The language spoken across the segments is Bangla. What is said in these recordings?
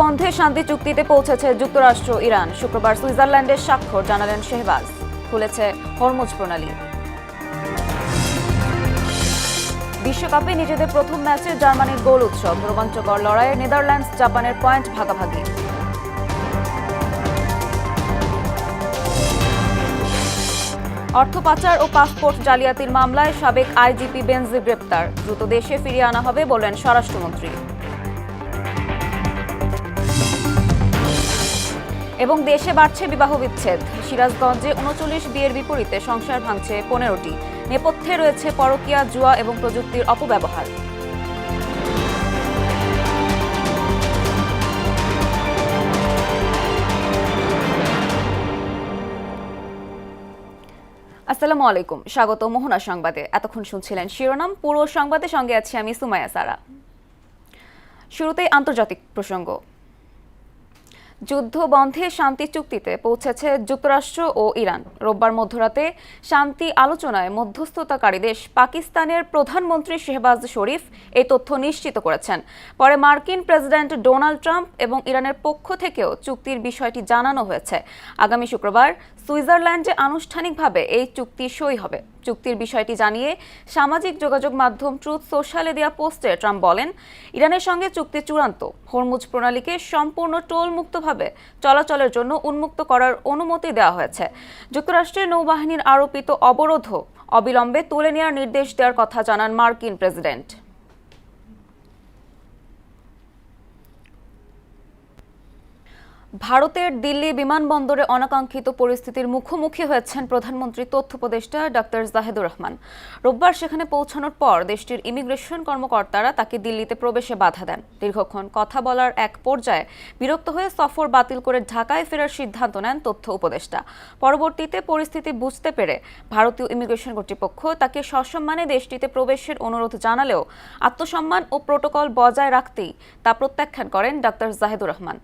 বন্ধে শান্তি চুক্তিতে পৌঁছেছে যুক্তরাষ্ট্র ইরান। শুক্রবার সুইজারল্যান্ডের স্বাক্ষর জানালেন শেহবাজ। খুলেছে হরমুজ প্রণালী। বিশ্বকাপে নিজেদের প্রথম ম্যাচে জার্মানির গোল উৎসব। রোমাঞ্চকর লড়াইয়ে নেদারল্যান্ডস জাপানের পয়েন্ট ভাগাভাগি। অর্থ পাচার ও পাসপোর্ট জালিয়াতির মামলায় সাবেক আইজিপি বেনজির গ্রেপ্তার। দ্রুত দেশে ফিরিয়ে আনা হবে বললেন স্বরাষ্ট্রমন্ত্রী। এবং দেশে বাড়ছে বিবাহ বিচ্ছেদ। সিরাজগঞ্জে ৩৯ বিয়ের বিপরীতে সংসার ভাঙছে ১৫টি। নেপথ্যে রয়েছে পরকীয়া, জুয়া এবং প্রযুক্তির অপব্যবহার। আসসালামু আলাইকুম, স্বাগত মোহনা সংবাদে। এতক্ষণ শুনছিলেন শিরোনাম। পুরো সংবাদের সঙ্গে আছি আমি সুমাইয়া সারা। শুরুতেই আন্তর্জাতিক প্রসঙ্গ। যুদ্ধ বন্ধে শান্তি চুক্তিতে পৌঁছেছে যুক্তরাষ্ট্র ও ইরান। রোববার মধ্যরাতে শান্তি আলোচনায় মধ্যস্থতাকারী দেশ পাকিস্তানের প্রধানমন্ত্রী শেহবাজ শরীফ এই তথ্য নিশ্চিত করেছেন। পরে মার্কিন প্রেসিডেন্ট ডোনাল্ড ট্রাম্প এবং ইরানের পক্ষ থেকেও চুক্তির বিষয়টি জানানো হয়েছে। আগামী শুক্রবার সুইজারল্যান্ডে আনুষ্ঠানিকভাবে এই চুক্তি সই হবে। চুক্তির বিষয়টি জানিয়ে সামাজিক যোগাযোগ মাধ্যম ট্রুথ সোশ্যালে দেওয়া পোস্টে ট্রাম্প বলেন, ইরানের সঙ্গে চুক্তি চূড়ান্ত। হরমুজ প্রণালীকে সম্পূর্ণ টোলমুক্তভাবে চলাচলের জন্য উন্মুক্ত করার অনুমতি দেওয়া হয়েছে। যুক্তরাষ্ট্রের নৌবাহিনীর আরোপিত অবরোধও অবিলম্বে তুলে নেওয়ার নির্দেশ দেওয়ার কথা জানান মার্কিন প্রেসিডেন্ট। ভারতের দিল্লি বিমানবন্দরে অনাকাঙ্ক্ষিত পরিস্থিতির মুখোমুখি হয়েছেন প্রধানমন্ত্রী তথ্য উপদেষ্টা ডক্টর জাহিদুর রহমান। রোববার সেখানে পৌঁছানোর পর দেশটির ইমিগ্রেশন কর্মকর্তারা তাকে দিল্লিতে প্রবেশে বাধা দেন। দীর্ঘক্ষণ কথা বলার এক পর্যায়ে বিরক্ত হয়ে সফর বাতিল করে ঢাকায় ফেরার সিদ্ধান্ত নেন তথ্য উপদেষ্টা। পরবর্তীতে পরিস্থিতি বুঝতে পেরে ভারতীয় ইমিগ্রেশন কর্তৃপক্ষ তাকে সসম্মানে দেশটিতে প্রবেশের অনুরোধ জানালেও আত্মসম্মান ও প্রোটোকল বজায় রাখতেই তা প্রত্যাখ্যান করেন ডক্টর জাহিদুর রহমান।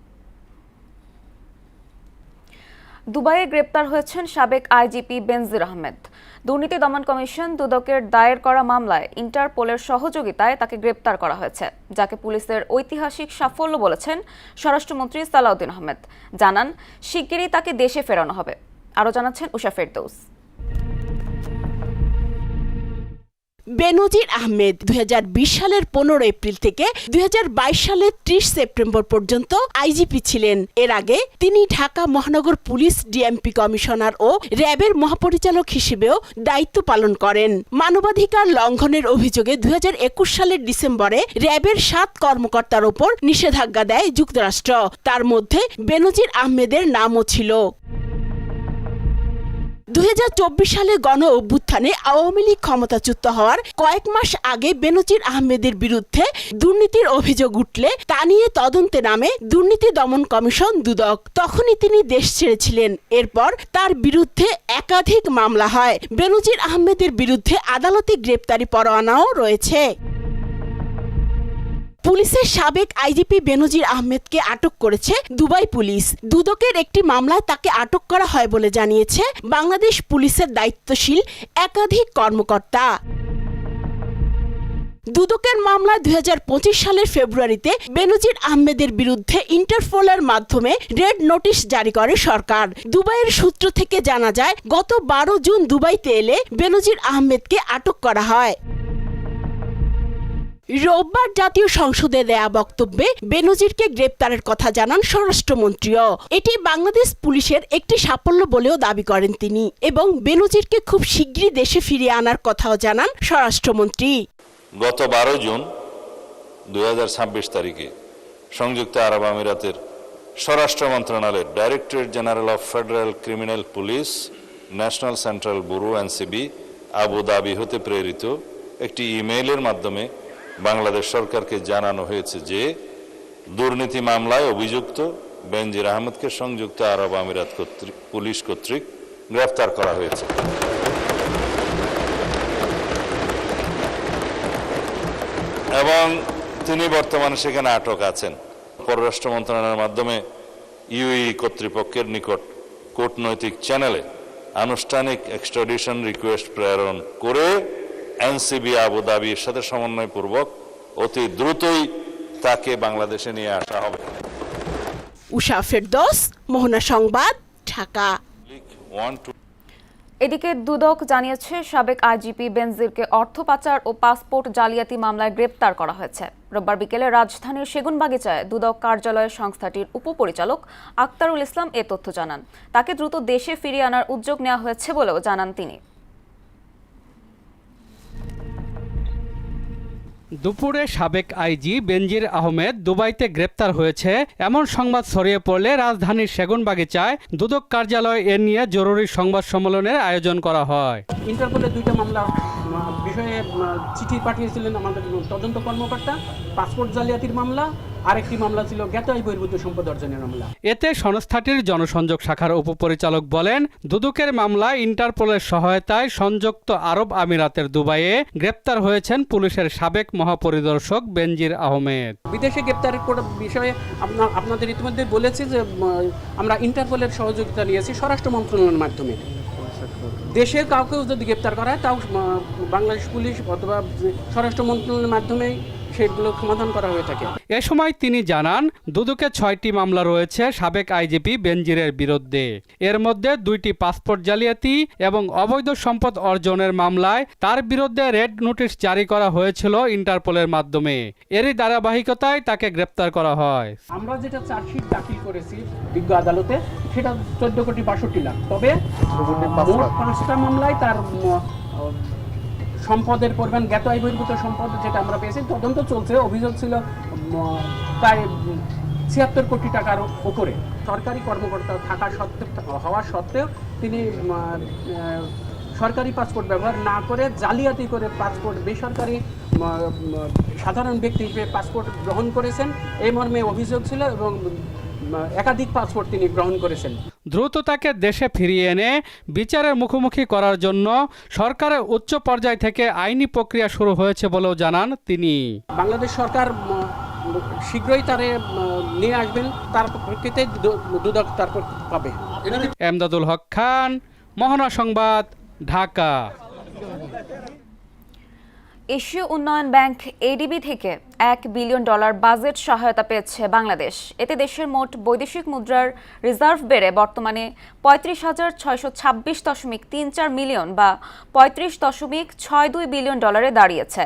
দুবাইয়ে গ্রেপ্তার হয়েছেন সাবেক আইজিপি বেনজির আহমেদ। দুর্নীতি দমন কমিশন দুদকের দায়ের করা মামলায় ইন্টারপোলের সহযোগিতায় তাকে গ্রেপ্তার করা হয়েছে, যাকে পুলিশের ঐতিহাসিক সাফল্য বলেছেন স্বরাষ্ট্রমন্ত্রী সালাউদ্দিন আহমেদ। জানান, শিগগিরই তাকে দেশে ফেরানো হবে। আরও জানাচ্ছেন উষা ফেরদৌস। বেনজির আহমেদ ২০২০ সালের ১৫ এপ্রিল থেকে ২০২২ সালের ৩০ সেপ্টেম্বর পর্যন্ত আইজিপি ছিলেন। এর আগে তিনি ঢাকা মহানগর পুলিশ ডিএমপি কমিশনার ও র্যাবের মহাপরিচালক হিসেবেও দায়িত্ব পালন করেন। মানবাধিকার লঙ্ঘনের অভিযোগে ২০২১ সালের ডিসেম্বরে র্যাবের ৭ কর্মকর্তার ওপর নিষেধাজ্ঞা দেয় যুক্তরাষ্ট্র। তার মধ্যে বেনজির আহমেদের নামও ছিল। ২০২৪ সালে গণ অভ্যুত্থানে আওয়ামী লীগ ক্ষমতাচ্যুত হওয়ার কয়েক মাস আগে বেনজির আহমেদের বিরুদ্ধে দুর্নীতির অভিযোগ উঠলে তা নিয়ে তদন্তে নামে দুর্নীতি দমন কমিশন দুদক। তখনই তিনি দেশ ছেড়েছিলেন। এরপর তার বিরুদ্ধে একাধিক মামলা হয়। বেনজির আহমেদের বিরুদ্ধে আদালতে গ্রেপ্তারি পরোয়ানাও রয়েছে। পুলিশের সাবেক আইজিপি বেনজির আহমেদকে আটক করেছে দুবাই পুলিশ। দুদকের একটি মামলায় তাকে আটক করা হয় বলে জানিয়েছে বাংলাদেশ পুলিশের দায়িত্বশীল একাধিক কর্মকর্তা। দুদকের মামলায় ২০২৫ সালের ফেব্রুয়ারিতে বেনজির আহমেদের বিরুদ্ধে ইন্টারপোলের মাধ্যমে রেড নোটিশ জারি করে সরকার। দুবাইয়ের সূত্র থেকে জানা যায়, গত ১২ জুন দুবাইতে এলে বেনজির আহমেদকে আটক করা হয়। রোববার জাতীয় সংসদে দেয়া বক্তব্যে বেনজিরকে গ্রেপ্তারের কথা জানান স্বরাষ্ট্রমন্ত্রীও। এটি বাংলাদেশ পুলিশের একটি সাফল্য বলেও দাবি করেন তিনি, এবং বেনজিরকে খুব শিগগিরই দেশে ফিরিয়ে আনার কথাও জানান স্বরাষ্ট্রমন্ত্রী। গত ১২ জুন ২০২৬ তারিখে সংযুক্ত আরব আমিরাতের স্বরাষ্ট্র মন্ত্রণালয়ের directorate general of federal criminal police, national central bureau NCB, Abu Dhabi হতে প্রেরিত একটি ইমেইলের মাধ্যমে বাংলাদেশ সরকারকে জানানো হয়েছে যে দুর্নীতি মামলায় অভিযুক্ত বেনজির আহমেদকে সংযুক্ত আরব আমিরাত পুলিশ কর্তৃক গ্রেফতার করা হয়েছে এবং তিনি বর্তমানে সেখানে আটক আছেন। পররাষ্ট্র মন্ত্রণালয়ের মাধ্যমে ইউএই কর্তৃপক্ষের নিকট কূটনৈতিক চ্যানেলে আনুষ্ঠানিক এক্সট্রাডিশন রিকোয়েস্ট প্রেরণ করে এনসিবি আবুধাবির সাথে সমন্বয়পূর্বক অতি দ্রুতই তাকে বাংলাদেশে নিয়ে আসা হবে। উষা ফেরদৌস, মোহনা সংবাদ, ঢাকা। এদিকে দুদক জানিয়েছে সাবেক আইজিপি বেনজিরকে অর্থ পাচার ও পাসপোর্ট জালিয়াতি মামলায় গ্রেপ্তার করা হয়েছে। রোববার বিকেলে রাজধানীর সেগুনবাগিচায় দুদক কার্যালয়ে সংস্থাটির উপপরিচালক আক্তারুল ইসলাম এ তথ্য জানান। তাকে দ্রুত দেশে ফিরিয়ে আনার উদ্যোগ নেওয়া হয়েছে বলেও জানান তিনি। দুপুরে সাবেক আইজি বেনজির আহমেদ দুবাইতে গ্রেপ্তার হয়েছে এমন সংবাদ ছড়িয়ে পড়লে রাজধানীর সেগুনবাগিচায় দুদক কার্যালয় এ নিয়ে জরুরি সংবাদ সম্মেলনের আয়োজন করা হয়। ইন্টারপোলের 2টা মামলা বিষয়ে চিঠি পাঠিয়েছিলেন আমাদের তদন্ত কর্মকর্তা। পাসপোর্ট জালিয়াতির মামলা, আরেকটি মামলা ছিল জ্ঞাত আয় বহির্ভূত সম্পদ অর্জনের মামলা। এতে সংস্থাটির জনসংযোগ শাখার উপপরিচালক বলেন, দুদকের মামলায় ইন্টারপোলের সহায়তায় সংযুক্ত আরব আমিরাতের দুবাইয়ে গ্রেপ্তার হয়েছেন পুলিশের সাবেক মহাপরিদর্শক বেনজির আহমেদ। বিদেশে গ্রেপ্তারের বিষয়ে আপনাদের ইতিমধ্যে বলেছি যে আমরা ইন্টারপোলের সহযোগিতা নিয়েছি স্বরাষ্ট্র মন্ত্রণালয়ের মাধ্যমে। দেশে কাউকেও যদি গ্রেপ্তার করা হয় তাও বাংলাদেশ পুলিশ অথবা স্বরাষ্ট্র মন্ত্রণালয়ের মাধ্যমেই সেগুলো সমাধান করা হয়ে থাকে। এ সময় তিনি জানান, দুদকে 6টি মামলা রয়েছে সাবেক আইজিপি বেনজিরের বিরুদ্ধে। এর মধ্যে 2টি পাসপোর্ট জালিয়াতি এবং অবৈধ সম্পদ অর্জনের মামলায় তার বিরুদ্ধে রেড নোটিশ জারি করা হয়েছিল ইন্টারপোলের মাধ্যমে। এরই ধারাবাহিকতায় তাকে গ্রেপ্তার করা হয়। আমরা যেটা চার্জশিট দাখিল করেছি বিজ্ঞ আদালতে সেটা 14,62,00,000। তবে মোট 5টা মামলায় তার সম্পদের পরিমাণ জ্ঞাত আয় বহির্ভূত সম্পদ যেটা আমরা পেয়েছি, তদন্ত চলছে। অভিযোগ ছিল প্রায় 76 কোটি টাকার উপরে। সরকারি কর্মকর্তা হওয়া সত্ত্বেও তিনি সরকারি পাসপোর্ট ব্যবহার না করে জালিয়াতি করে পাসপোর্ট বেসরকারি সাধারণ ব্যক্তি হিসেবে পাসপোর্ট গ্রহণ করেছেন এই মর্মে অভিযোগ ছিল এবং একাধিক পাসপোর্ট তিনি গ্রহণ করেছেন। দ্রুত তাকে দেশে ফিরিয়ে এনে বিচারের মুখোমুখি করার জন্য সরকারের উচ্চ পর্যায় থেকে আইনি প্রক্রিয়া শুরু হয়েছে বলেও জানান তিনি। বাংলাদেশ সরকার শীঘ্রই তারে নিয়ে আসবেন, তার প্রেক্ষিতে দুদক তারপর পাবে। এমদাদুল হক খান, মোহনা সংবাদ, ঢাকা। এশীয় উন্নয়ন ব্যাংক এডিবি থেকে $1 বিলিয়ন বাজেট সহায়তা পেয়েছে বাংলাদেশ। এতে দেশের মোট বৈদেশিক মুদ্রার রিজার্ভ বেড়ে বর্তমানে 35,626.34 মিলিয়ন বা $35.62 বিলিয়ন দাঁড়িয়েছে।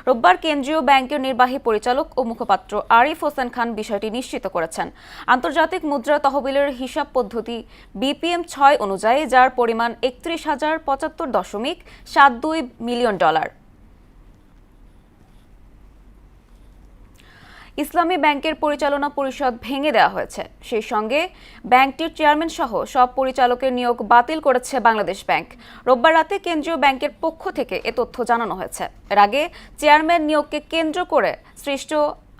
রোববার কেন্দ্রীয় ব্যাংকের নির্বাহী পরিচালক ও মুখপাত্র আরিফ হোসেন খান বিষয়টি নিশ্চিত করেছেন। আন্তর্জাতিক মুদ্রা তহবিলের হিসাব পদ্ধতি BPM-6 অনুযায়ী, যার পরিমাণ $31,075.72 মিলিয়ন। ইসলামী ব্যাংকের পরিচালনা পরিষদ ভেঙে দেওয়া হয়েছে। সেই সঙ্গে ব্যাংকটির চেয়ারম্যান সহ সব পরিচালকের নিয়োগ বাতিল করেছে বাংলাদেশ ব্যাংক। রোববার রাতে কেন্দ্রীয় ব্যাংকের পক্ষ থেকে এ তথ্য জানানো হয়েছে। এর আগে চেয়ারম্যান নিয়োগকে কেন্দ্র করে সৃষ্ট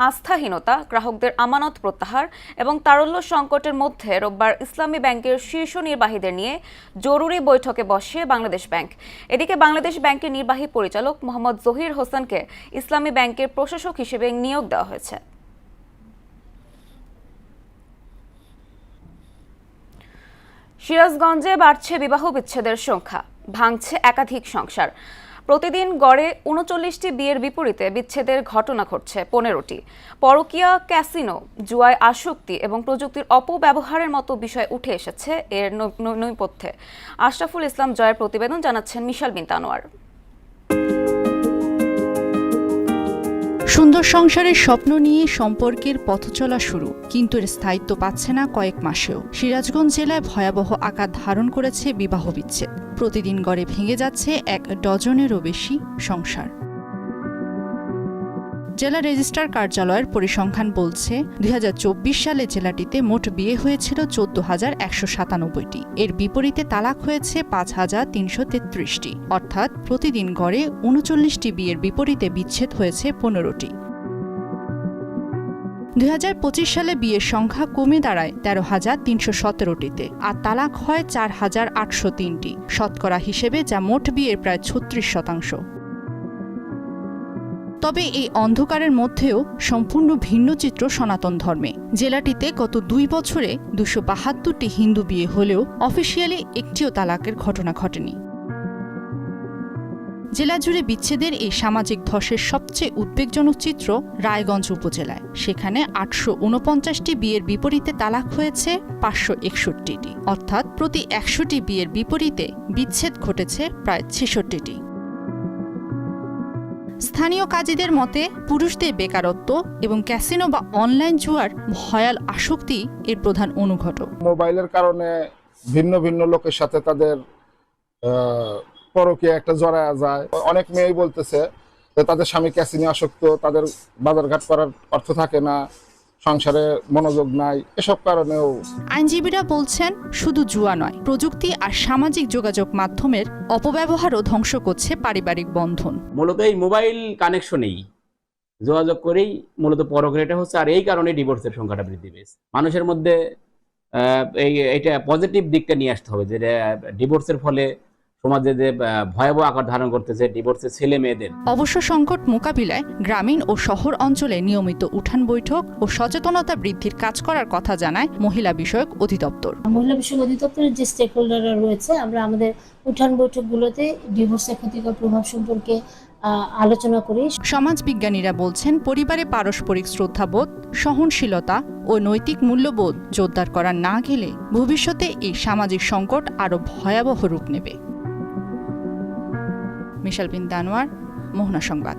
আস্থাহীনতা, গ্রাহকদের আমানত প্রত্যাহার এবং তারল্য সংকটের মধ্যে রোববার ইসলামী ব্যাংকের শীর্ষ নির্বাহীদের নিয়ে জরুরি বৈঠকে বসে বাংলাদেশ ব্যাংক। এদিকে বাংলাদেশ ব্যাংকের নির্বাহী পরিচালক মোহাম্মদ জহির হোসেনকে ইসলামী ব্যাংকের প্রশাসক হিসেবে নিয়োগ দেওয়া হয়েছে। সিরাজগঞ্জে বাড়ছে বিবাহ বিচ্ছেদের সংখ্যা, ভাঙছে একাধিক সংসার। প্রতিদিন গড়ে 39টি বিয়ের বিপরীতে বিচ্ছেদের ঘটনা ঘটছে 15টি। পরকীয়া, ক্যাসিনো, জুয়ায় আসক্তি এবং প্রযুক্তির অপব্যবহারের মতো বিষয় উঠে এসেছে এর নৈপথ্যে। আশরাফুল ইসলাম জয়ের প্রতিবেদন, জানাচ্ছেন মিশাল বিনতে আনোয়ার। সুন্দর সংসারের স্বপ্ন নিয়ে সম্পর্কের পথচলা শুরু, কিন্তু এর স্থায়িত্ব পাচ্ছে না কয়েক মাসেও। সিরাজগঞ্জ জেলায় ভয়াবহ আকার ধারণ করেছে বিবাহ বিচ্ছেদ। প্রতিদিন গড়ে ভেঙে যাচ্ছে 1 ডজনেরও বেশি সংসার। জেলা রেজিস্ট্রার কার্যালয়ের পরিসংখ্যান বলছে 2024 সালে জেলাটিতে মোট বিয়ে হয়েছিল 14,197টি। এর বিপরীতে তালাক হয়েছে 5,333টি, অর্থাৎ প্রতিদিন গড়ে 39টি বিয়ের বিপরীতে বিচ্ছেদ হয়েছে 15টি। 2025 সালে বিয়ের সংখ্যা কমে দাঁড়ায় 13,317টিতে, আর তালাক হয় 4,803টি, শতকরা হিসেবে যা মোট বিয়ের প্রায় 36%। তবে এই অন্ধকারের মধ্যেও সম্পূর্ণ ভিন্ন চিত্র সনাতন ধর্মে। জেলাটিতে গত 2 বছরে 272টি হিন্দু বিয়ে হলেও অফিসিয়ালি একটিও তালাকের ঘটনা ঘটেনি। জেলা জুড়ে বিচ্ছেদের এই সামাজিক ধসের সবচেয়ে উদ্বেগজনক চিত্র রায়গঞ্জ উপজেলায়। সেখানে 849টি বিয়ের বিপরীতে তালাক হয়েছে 561টি, অর্থাৎ প্রতি 100টি বিয়ের বিপরীতে বিচ্ছেদ ঘটেছে প্রায় 66টি। স্থানীয় কাজীদের মতে পুরুষদের বেকারত্ব এবং ক্যাসিনো বা অনলাইন জুয়ার ভয়াল আসক্তি এর প্রধান অনুঘটক। মোবাইলের কারণে ভিন্ন ভিন্ন লোকের সাথে তাদের পরকীয়া একটা জড়ায়া যায়। অনেক মেয়েই বলতেছে যে তাদের স্বামী ক্যাসিনো আসক্ত, তাদের বাজারঘাট করার অর্থ থাকে না, সংসারে মনোযোগ নাই, এসব কারণেও। আইনজীবীরা বলছেন শুধু জুয়া নয়, প্রযুক্তি আর সামাজিক যোগাযোগ মাধ্যমের অপব্যবহারও ধ্বংস করছে পারিবারিক বন্ধন। মূলত এই মোবাইল কানেকশনেই যোগাযোগ করেই মূলত পরক্রিয়াটা হচ্ছে, আর এই কারণে ডিভোর্সের সংখ্যাটা বৃদ্ধি পেয়েছে। মানুষের মধ্যে এইটা পজিটিভ দিকটা নিয়ে আসতে হবে, যে ডিভোর্সের ফলে সমাজে যে ভয়াবহ আকার ধারণ করতেছে ডিভোর্সের ছেলে মেয়েদের। অবশ্য সংকট মোকাবিলায় গ্রামীণ ও শহর অঞ্চলে নিয়মিত উঠান বৈঠক ও সচেতনতা বৃদ্ধির কাজ করার কথা জানায় মহিলা বিষয়ক অধিদপ্তর। মহিলা বিষয়ক অধিদপ্তরের যে স্টেক হোল্ডাররা রয়েছে, আমরা আমাদের উঠান বৈঠকগুলোতে ডিভোর্সের ক্ষতিকর প্রভাব সম্পর্কে আলোচনা করি। সমাজবিজ্ঞানীরা বলছেন পরিবারে পারস্পরিক শ্রদ্ধাবোধ, সহনশীলতা ও নৈতিক মূল্যবোধ জোরদার করা না গেলে ভবিষ্যতে এই সামাজিক সংকট আরও ভয়াবহ রূপ নেবে। মিশাল বিন দানোয়ার, মোহনা সংবাদ।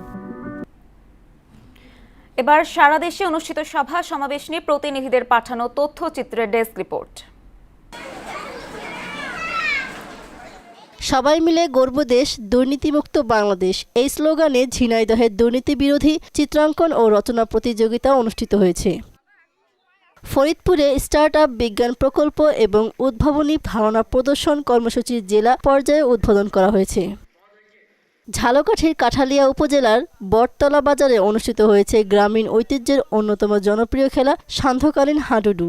এবার সারা দেশে অনুষ্ঠিত সভা সমাবেশ নিয়ে প্রতিনিধিদের পাঠানো তথ্যচিত্রের ডেস্ক রিপোর্ট। সবাই মিলে গর্ব দেশ, দুর্নীতিমুক্ত বাংলাদেশ, এই স্লোগানে ঝিনাইদহের দুর্নীতি বিরোধী চিত্রাঙ্কন ও রচনা প্রতিযোগিতা অনুষ্ঠিত হয়েছে। ফরিদপুরে স্টার্টআপ বিজ্ঞান প্রকল্প এবং উদ্ভাবনী ধারণা প্রদর্শন কর্মসূচির জেলা পর্যায়ে উদ্বোধন করা হয়েছে। ঝালকাঠির কাঠালিয়া উপজেলার বটতলা বাজারে অনুষ্ঠিত হয়েছে গ্রামীণ ঐতিহ্যের অন্যতম জনপ্রিয় খেলা সান্ধ্যকালীন হাডুডু।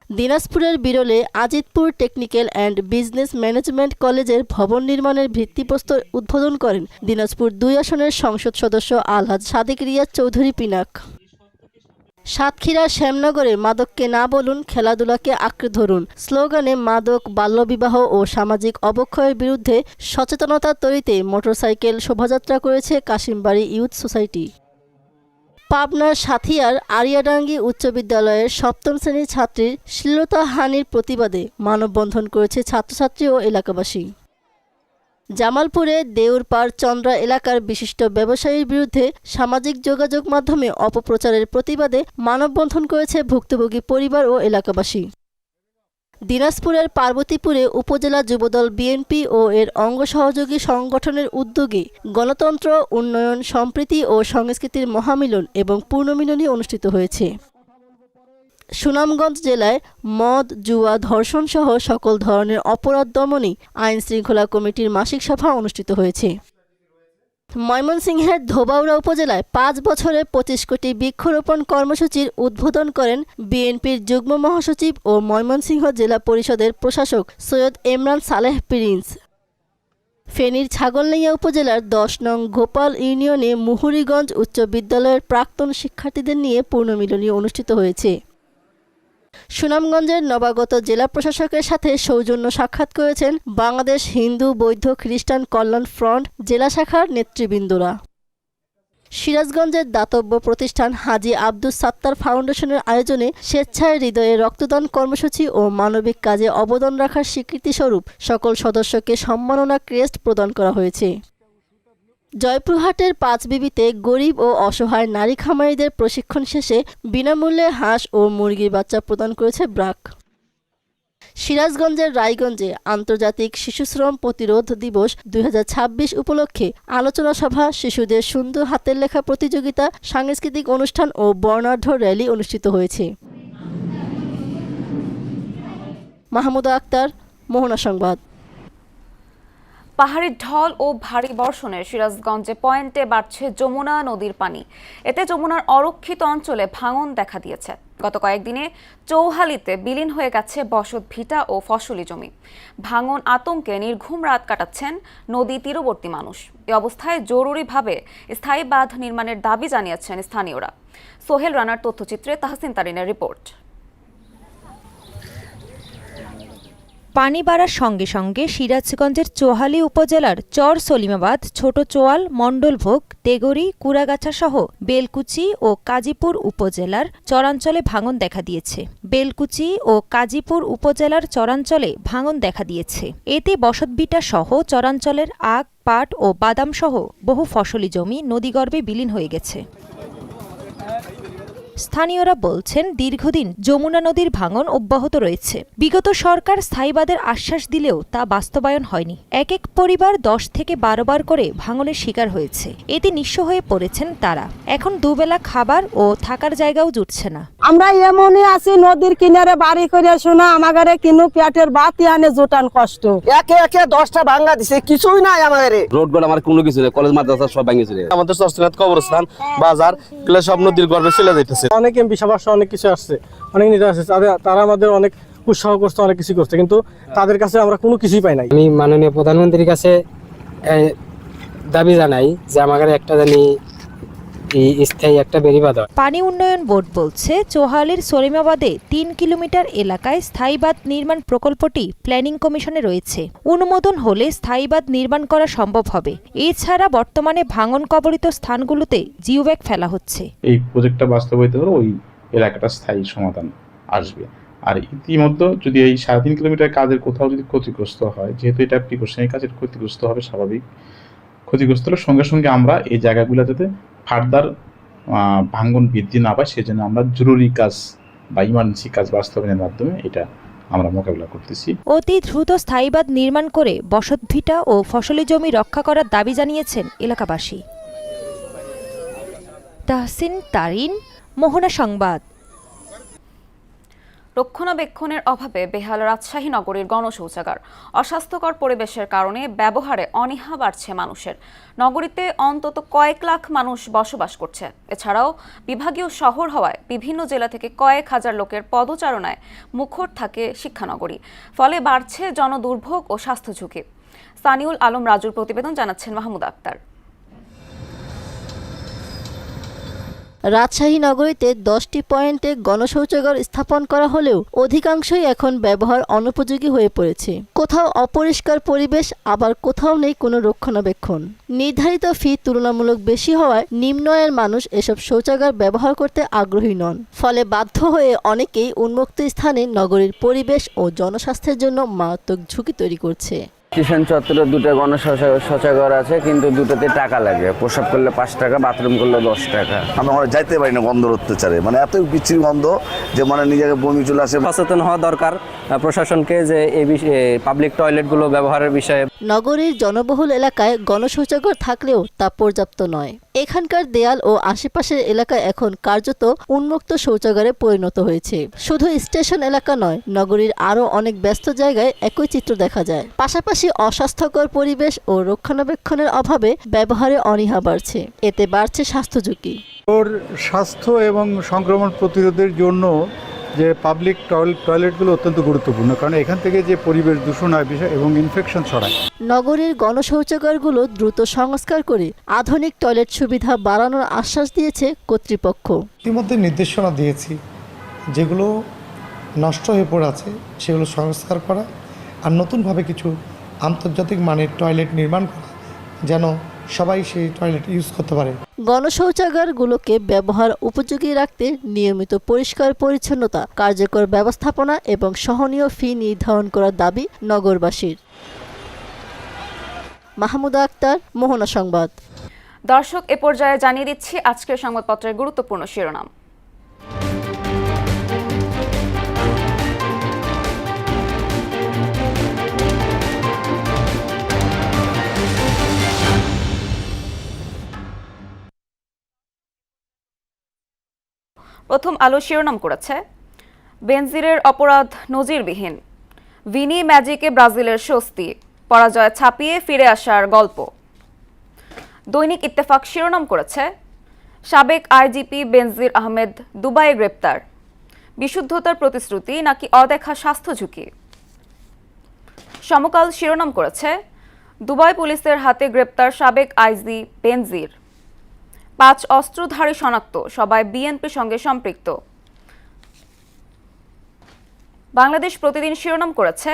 দিনাজপুরের বিরলে Ajitpur technical and business management কলেজের ভবন নির্মাণের ভিত্তিপ্রস্তর উদ্বোধন করেন দিনাজপুর 2 আসনের সংসদ সদস্য আলহাজ সাদিক রিয়াজ চৌধুরী পিনাক। সাতক্ষীরার শ্যামনগরে মাদককে না বলুন, খেলাধুলাকে আঁকড়ে ধরুন স্লোগানে মাদক, বাল্যবিবাহ ও সামাজিক অবক্ষয়ের বিরুদ্ধে সচেতনতা তৈরিতে মোটরসাইকেল শোভাযাত্রা করেছে কাশিমবাড়ি ইউথ সোসাইটি। পাবনার সাথিয়ার আরিয়াডাঙ্গি উচ্চ বিদ্যালয়ের 7ম শ্রেণীর ছাত্রীর শ্লীলতাহানির প্রতিবাদে মানববন্ধন করেছে ছাত্রছাত্রী ও এলাকাবাসী। জামালপুরে দেউরপাড় চন্দ্রা এলাকার বিশিষ্ট ব্যবসায়ীর বিরুদ্ধে সামাজিক যোগাযোগ মাধ্যমে অপপ্রচারের প্রতিবাদে মানববন্ধন করেছে ভুক্তভোগী পরিবার ও এলাকাবাসী। দিনাজপুরের পার্বতীপুরে উপজেলা যুবদল বিএনপি ও এর অঙ্গ সহযোগী সংগঠনের উদ্যোগে গণতন্ত্র, উন্নয়ন, সম্প্রীতি ও সংস্কৃতির মহামিলন এবং পূর্ণমিলনী অনুষ্ঠিত হয়েছে। সুনামগঞ্জ জেলায় মদ, জুয়া, ধর্ষণ সহ সকল ধরনের অপরাধ দমনে আইন শৃঙ্খলা কমিটির মাসিক সভা অনুষ্ঠিত হয়েছে। ময়মনসিংহের ধোবাউড়া উপজেলায় 5 বছরে 25 কোটি বৃক্ষরোপণ কর্মসূচির উদ্বোধন করেন বিএনপির যুগ্ম মহাসচিব ও ময়মনসিংহ জেলা পরিষদের প্রশাসক সৈয়দ এমরান সালেহ প্রিন্স। ফেনীর ছাগলনাইয়া উপজেলার 10 নং গোপাল ইউনিয়নে মুহুরীগঞ্জ উচ্চ বিদ্যালয়ের প্রাক্তন শিক্ষার্থীদের নিয়ে পূর্ণমিলনী অনুষ্ঠিত হয়েছে। সুনামগঞ্জের নবাগত জেলা প্রশাসকের সাথে সৌজন্য সাক্ষাৎ করেছেন বাংলাদেশ হিন্দু বৌদ্ধ খ্রিস্টান কল্যাণ ফ্রন্ট জেলা শাখার নেতৃবৃন্দরা। সিরাজগঞ্জের দাতব্য প্রতিষ্ঠান হাজী আব্দুস সাত্তার ফাউন্ডেশনের আয়োজনে স্বেচ্ছায় হৃদয়ে রক্তদান কর্মসূচি ও মানবিক কাজে অবদান রাখার স্বীকৃতিস্বরূপ সকল সদস্যকে সম্মাননা ক্রেস্ট প্রদান করা হয়েছে। জয়পুরহাটের 5 বিবিতে গরিব ও অসহায় নারী খামারিদের প্রশিক্ষণ শেষে বিনামূল্যে হাঁস ও মুরগির বাচ্চা প্রদান করেছে ব্রাক। সিরাজগঞ্জের রায়গঞ্জে আন্তর্জাতিক শিশুশ্রম প্রতিরোধ দিবস 2026 উপলক্ষে আলোচনা সভা, শিশুদের সুন্দর হাতের লেখা প্রতিযোগিতা, সাংস্কৃতিক অনুষ্ঠান ও বর্ণাঢ্য র্যালি অনুষ্ঠিত হয়েছে। মাহমুদা আক্তার, মোহনা সংবাদ। পাহাড়ি ঢল ও ভারী বর্ষণে সিরাজগঞ্জে পয়েন্টে বাড়ছে যমুনা নদীর পানি। এতে যমুনার অরক্ষিত অঞ্চলে ভাঙন দেখা দিয়েছে। গত কয়েকদিনে চৌহালিতে বিলীন হয়ে গেছে বসত ভিটা ও ফসলি জমি। ভাঙন আতঙ্কে নির্ঘুম রাত কাটাচ্ছেন নদী তীরবর্তী মানুষ। এ অবস্থায় জরুরিভাবে স্থায়ী বাঁধ নির্মাণের দাবি জানিয়েছেন স্থানীয়রা। সোহেল রানার তথ্যচিত্রে তাহসিন তারিনের রিপোর্ট। পানি বাড়ার সঙ্গে সঙ্গে সিরাজগঞ্জের চোহালী উপজেলার চর সলিমাবাদ, ছোট চোয়াল, মণ্ডলভোগ, তেগরি, কুড়াগাছা সহ বেলকুচি ও কাজীপুর উপজেলার চরাঞ্চলে ভাঙন দেখা দিয়েছে। বেলকুচি ও কাজীপুর উপজেলার চরাঞ্চলে ভাঙন দেখা দিয়েছে। এতে বসতভিটা সহ চরাঞ্চলের আখ, পাট ও বাদাম সহ বহু ফসলি জমি নদীগর্ভে বিলীন হয়ে গেছে। স্থানীয়রা বলছেন, দীর্ঘদিন যমুনা নদীর ভাঙন অব্যাহত রয়েছে। বিগত সরকার স্থায়ীবাদের আশ্বাস দিলেও তা বাস্তবায়ন হয়নি। এক এক পরিবার 10 থেকে 12 বার করে ভাঙনের শিকার হয়েছে। এতে নিঃস্ব হয়ে পড়েছেন তারা। এখন দুবেলা খাবার ও থাকার জায়গাও জুটছে না। আমরা এমনই আছি, নদীর কিনারে বাড়ি করে শোনা আমাদের কিনু পেটের বাতি আনে জোটান কষ্ট। একে একে 10টা ভাঙা দিছে, কিছুই নাই আমাদের। রোডগুলো আমার কোনো কিছু নেই, কলেজ মাদ্রাসা সব ভেঙে চলে গেছে। আমাদের সরসনাথ কবরস্থান বাজার এগুলো সব নদীর গর্ভে চলে যাইতেছে। অনেক এমপি সমস্যা, অনেক কিছু আসছে, অনেক নেতা আসছে, তারা আমাদের অনেক উৎসাহ করছে, অনেক কিছু করছে, কিন্তু তাদের কাছে আমরা কোনো কিছুই পাই নাই। আমি মাননীয় প্রধানমন্ত্রীর কাছে দাবি জানাই যে আমাদের একটা জানি স্থায়ী একটা বেড়িবাঁধ। পানি উন্নয়ন বোর্ড বলছে, চোহালীর সলিমাবাদে 3 কিলোমিটার এলাকায় স্থায়ীবাঁধ নির্মাণ প্রকল্পটি প্ল্যানিং কমিশনে রয়েছে। অনুমোদন হলে স্থায়ীবাঁধ নির্মাণ করা সম্ভব হবে। এছাড়া বর্তমানে ভাঙন কবলিত স্থানগুলোতে জিওব্যাগ ফেলা হচ্ছে। এই প্রজেক্টটা বাস্তবায়িত হলে ওই এলাকাটা স্থায়ী সমাধান আসবে। আর ইতিমধ্যে যদি এই 3.5 কিলোমিটার কাজের কোথাও যদি ক্ষতিগ্রস্ত হয়, যেহেতু এটা প্রিকশনের কাজের ক্ষতিগ্রস্ত হবে, স্বাভাবিক ক্ষতিগ্রস্ত হলে সঙ্গে সঙ্গে আমরা এই জায়গাগুলো যাতে ফার্দার ভাঙন বৃদ্ধি না পায় সেজন্য আমরা জরুরি কাজ বা ইমার্জেন্সি কাজ বাস্তবায়নের মাধ্যমে এটা আমরা মোকাবিলা করতেছি। অতি দ্রুত স্থায়ীবাঁধ নির্মাণ করে বসতভিটা ও ফসলি জমি রক্ষা করার দাবি জানিয়েছেন এলাকাবাসী। তাহসিন তারিন, মোহনা সংবাদ। রক্ষণাবেক্ষণের অভাবে বেহাল রাজশাহী নগরীর গণশৌচাগার। অস্বাস্থ্যকর পরিবেশের কারণে ব্যবহারে অনীহা বাড়ছে মানুষের। নগরীতে অন্তত কয়েক লাখ মানুষ বসবাস করছে। এছাড়াও বিভাগীয় শহর হওয়ায় বিভিন্ন জেলা থেকে কয়েক হাজার লোকের পদচারণায় মুখর থাকে শিক্ষানগরী। ফলে বাড়ছে জনদুর্ভোগ ও স্বাস্থ্য ঝুঁকি। সানিউল আলম রাজুর প্রতিবেদন, জানাচ্ছেন মাহমুদ আক্তার। রাজশাহী নগরীতে 10টি পয়েন্টে গণশৌচাগার স্থাপন করা হলেও অধিকাংশই এখন ব্যবহার অনুপযোগী হয়ে পড়েছে। কোথাও অপরিষ্কার পরিবেশ, আবার কোথাও নেই কোনো রক্ষণাবেক্ষণ। নির্ধারিত ফি তুলনামূলক বেশি হওয়ায় নিম্ন আয়ের মানুষ এসব শৌচাগার ব্যবহার করতে আগ্রহী নন। ফলে বাধ্য হয়ে অনেকেই উন্মুক্ত স্থানে নগরীর পরিবেশ ও জনস্বাস্থ্যের জন্য মারাত্মক ঝুঁকি তৈরি করছে। স্টেশন চত্বরে 2টা গণশৌচাগার আছে, কিন্তু দুটোতে টাকা লাগে। প্রসাব করলে 5 টাকা, বাথরুম করলে 10 টাকা। আমরা যাইতে পারি না গন্ধ অত্যাচারে, মানে এত বিচ্ছিরি গন্ধ যে মানে নিজেকে বমি চলে আসে। সচেতন হওয়া দরকার প্রশাসনকে যে এই পাবলিক টয়লেটগুলো ব্যবহারের বিষয়ে। নগরীর জনবহুল এলাকায় গণশৌচাগার থাকলেও তা পর্যাপ্ত নয়। এখানকার দেয়াল ও আশেপাশের এলাকায় এখন কার্যত উন্মুক্ত শৌচাগারে পরিণত হয়েছে। শুধু স্টেশন এলাকা নয়, নগরীর আরও অনেক ব্যস্ত জায়গায় একই চিত্র দেখা যায়। পাশাপাশি অস্বাস্থ্যকর পরিবেশ ও রক্ষণাবেক্ষণের অভাবে ব্যবহারে অনীহা বাড়ছে। এতে বাড়ছে স্বাস্থ্য ঝুঁকি। ওর স্বাস্থ্য এবং সংক্রমণ প্রতিরোধের জন্য যে পাবলিক টয়লেটগুলো অত্যন্ত গুরুত্বপূর্ণ, কারণ এখান থেকে যে পরিবেশ দূষণ হয় এবং ইনফেকশন ছড়ায়। নগরীর গণশৌচাগারগুলো দ্রুত সংস্কার করে আধুনিক টয়লেট সুবিধা বাড়ানোর আশ্বাস দিয়েছে কর্তৃপক্ষ। ইতিমধ্যে নির্দেশনা দিয়েছি, যেগুলো নষ্ট হয়ে পড়ে আছে সেগুলো সংস্কার করা আর নতুনভাবে কিছু আন্তর্জাতিক মানের টয়লেট নির্মাণ করা, যেন সবাই সেই টয়লেট ইউজ করতে পারে। গণশৌচাগারগুলোকে ব্যবহার উপযোগী রাখতে নিয়মিত পরিষ্কার পরিচ্ছন্নতা, কার্যকর ব্যবস্থাপনা এবং সহনীয় ফি নির্ধারণ করার দাবি নগরবাসীর। মাহমুদ আক্তার, মোহনা সংবাদ। দর্শক, এ পর্যায়ে জানিয়ে দিচ্ছি আজকের সংবাদপত্রের গুরুত্বপূর্ণ শিরোনাম। প্রথম আলো শিরোনাম করেছে, বেনজিরের অপরাধ নজিরবিহীন, ভিনি ম্যাজিকে ব্রাজিলের স্বস্তি, পরাজয় ছাপিয়ে ফিরে আসার গল্প। দৈনিক ইত্তেফাক শিরোনাম করেছে, সাবেক আইজিপি বেনজির আহমেদ দুবাইয়ে গ্রেপ্তার, বিশুদ্ধতার প্রতিশ্রুতি নাকি অদেখা স্বাস্থ্য ঝুঁকি। সমকাল শিরোনাম করেছে, দুবাই পুলিশের হাতে গ্রেপ্তার সাবেক আইজি বেনজির, 5 অস্ত্রধারী শনাক্ত, সবাই বিএনপির সঙ্গে সম্পৃক্ত। বাংলাদেশ প্রতিদিন শিরোনাম করেছে,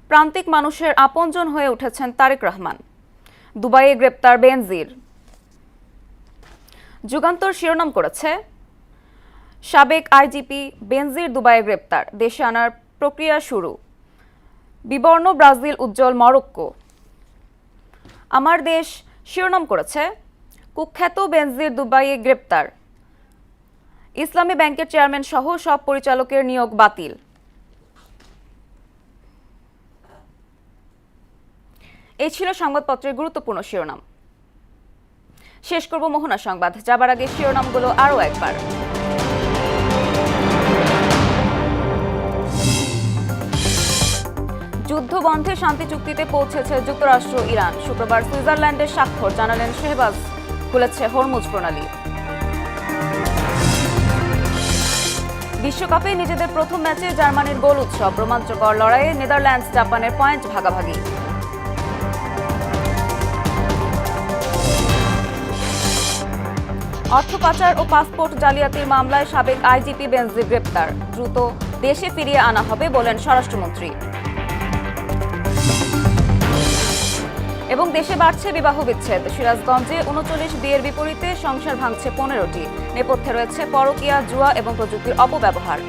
প্রান্তিক মানুষের আপনজন হয়ে উঠেছেন তারেক রহমান। দুবাইয়ে গ্রেপ্তার বেনজির। যুগান্তর শিরোনাম করেছে, সাবেক আইজিপি বেনজির দুবাইয়ে গ্রেপ্তার, দেশে আনার প্রক্রিয়া শুরু। বিবর্ণ ব্রাজিল, উজ্জ্বল মরক্কো। আমার দেশ শিরোনাম করেছে, কুখ্যাত বেনজির দুবাইয়ে গ্রেপ্তার, ইসলামী ব্যাংকের চেয়ারম্যান সহ সব পরিচালকের নিয়োগ বাতিল। এই ছিল সংবাদপত্রের গুরুত্বপূর্ণ শিরোনাম। শেষ করব মোহনা সংবাদ, যাবার আগে শিরোনামগুলো আরও একবার। যুদ্ধবন্ধে শান্তি চুক্তিতে পৌঁছেছে যুক্তরাষ্ট্র ইরান। শুক্রবার সুইজারল্যান্ডের স্বাক্ষর, জানালেন শেহবাজ। খুলেছে হরমুজ প্রণালী। বিশ্বকাপে নিজেদের প্রথম ম্যাচে জার্মানির গোল উৎসব, রোমাঞ্চকর লড়াইয়ে নেদারল্যান্ডস জাপানের পয়েন্ট ভাগাভাগি। অর্থ পাচার ও পাসপোর্ট জালিয়াতির মামলায় সাবেক আইজিপি বেনজির গ্রেপ্তার, দ্রুত দেশে ফিরিয়ে আনা হবে বলেন স্বরাষ্ট্রমন্ত্রী। এবং দেশে বাড়ছে বিবাহ বিচ্ছেদ, সিরাজগঞ্জে ৩৯ বিয়ের বিপরীতে সংসার ভাঙছে ১৫টি। নেপথ্যে রয়েছে পরকীয়া, জুয়া এবং প্রযুক্তির অপব্যবহার।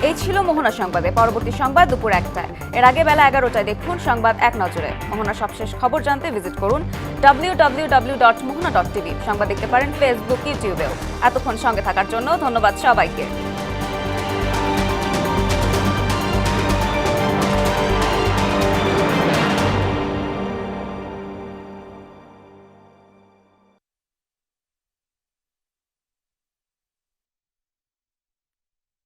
এই ছিল মোহনা সংবাদে। পরবর্তী সংবাদ দুপুর ১টায়। এর আগে বেলা ১১টায় দেখুন সংবাদ এক নজরে। মোহনার সবশেষ খবর জানতে ভিজিট করুন www.mohana.tv। সংবাদ দেখতে পারেন ফেসবুক, ইউটিউবেও। এতক্ষণ সঙ্গে থাকার জন্য ধন্যবাদ সবাইকে।